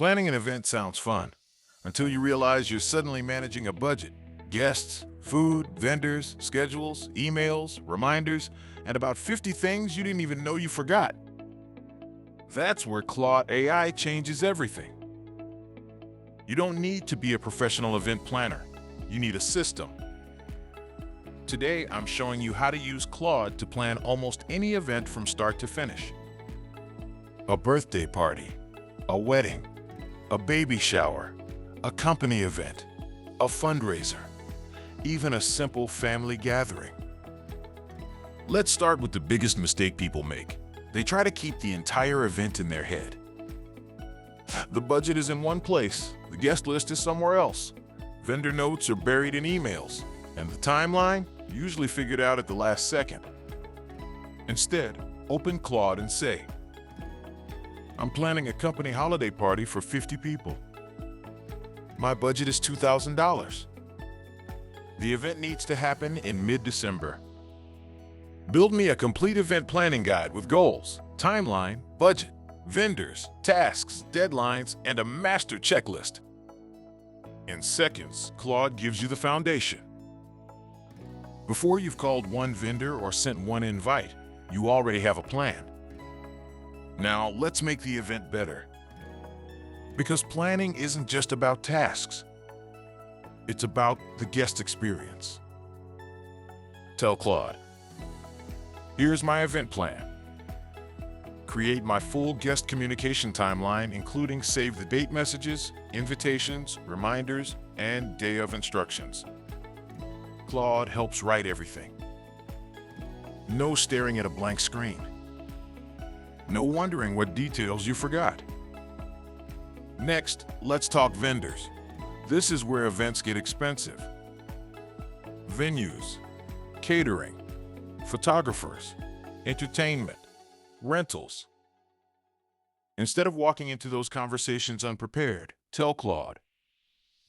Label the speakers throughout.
Speaker 1: Planning an event sounds fun, until you realize you're suddenly managing a budget. Guests, food, vendors, schedules, emails, reminders, and about 50 things you didn't even know you forgot. That's where Claude AI changes everything. You don't need to be a professional event planner. You need a system. Today, I'm showing you how to use Claude to plan almost any event from start to finish. A birthday party, a wedding, a baby shower, a company event, a fundraiser, even a simple family gathering. Let's start with the biggest mistake people make. They try to keep the entire event in their head. The budget is in one place, the guest list is somewhere else, vendor notes are buried in emails, and the timeline usually figured out at the last second. Instead, open Claude and say, I'm planning a company holiday party for 50 people. My budget is $2,000. The event needs to happen in mid-December. Build me a complete event planning guide with goals, timeline, budget, vendors, tasks, deadlines, and a master checklist. In seconds, Claude gives you the foundation. Before you've called one vendor or sent one invite, you already have a plan. Now, let's make the event better. Because planning isn't just about tasks. It's about the guest experience. Tell Claude, here's my event plan. Create my full guest communication timeline, including save the date messages, invitations, reminders, and day of instructions. Claude helps write everything. No staring at a blank screen. No wondering what details you forgot. Next, let's talk vendors. This is where events get expensive. Venues, catering, photographers, entertainment, rentals. Instead of walking into those conversations unprepared, tell Claude,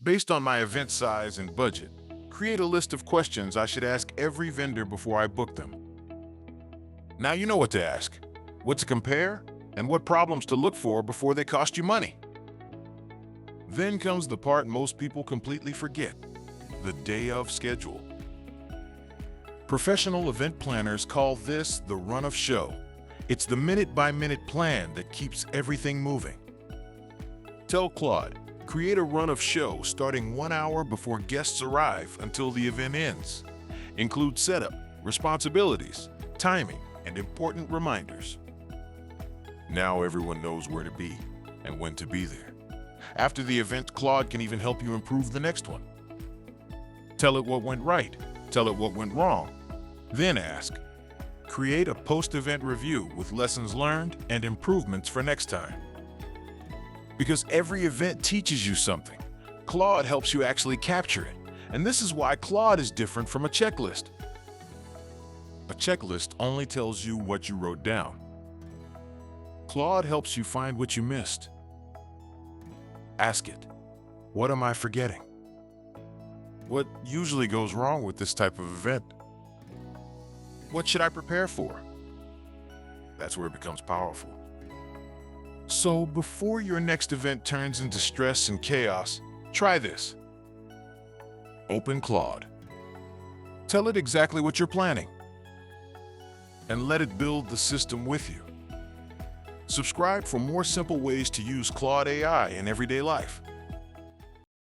Speaker 1: based on my event size and budget, create a list of questions I should ask every vendor before I book them. Now you know what to ask, what to compare, and what problems to look for before they cost you money. Then comes the part most people completely forget, the day of schedule. Professional event planners call this the run of show. It's the minute-by-minute plan that keeps everything moving. Tell Claude, create a run of show starting 1 hour before guests arrive until the event ends. Include setup, responsibilities, timing, and important reminders. Now everyone knows where to be and when to be there. After the event, Claude can even help you improve the next one. Tell it what went right, tell it what went wrong. Then ask, create a post-event review with lessons learned and improvements for next time. Because every event teaches you something, Claude helps you actually capture it. And this is why Claude is different from a checklist. A checklist only tells you what you wrote down. Claude helps you find what you missed. Ask it, what am I forgetting? What usually goes wrong with this type of event? What should I prepare for? That's where it becomes powerful. So before your next event turns into stress and chaos, try this. Open Claude. Tell it exactly what you're planning. And let it build the system with you. Subscribe for more simple ways to use Claude AI in everyday life.